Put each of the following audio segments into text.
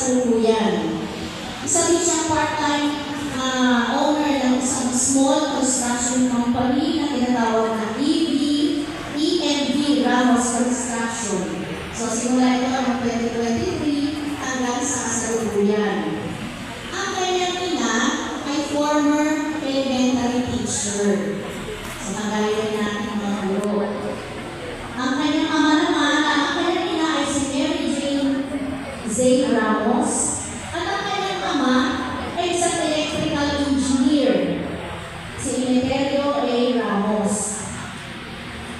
kasalukuyan. Isa din siyang part-time owner ng isang small construction company na tinatawag na EMV Ramos Construction. So, simula ito ng 2023 hanggang sa kasalukuyan. Ang kanyang ina ay former elementary teacher. So, nagayon natin mga guro. Ang kanyang ama naman, ang kanyang ina ay si Mary Jane Ramos. At ang kanyang ama ay isang electrical engineer, si Emeterio A. Ramos.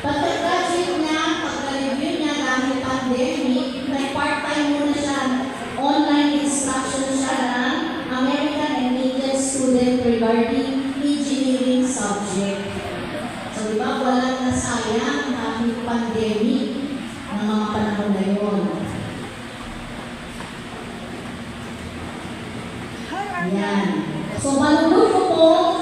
Pagka-graduate niya, pagka-review niya dahil pandemic, may part-time muna siya, online instruction siya ng American and Indian student regarding engineering subject. So, di ba, walang nasayang dahil pandemic ng mga panahon na yun. Ayan. So, malulog po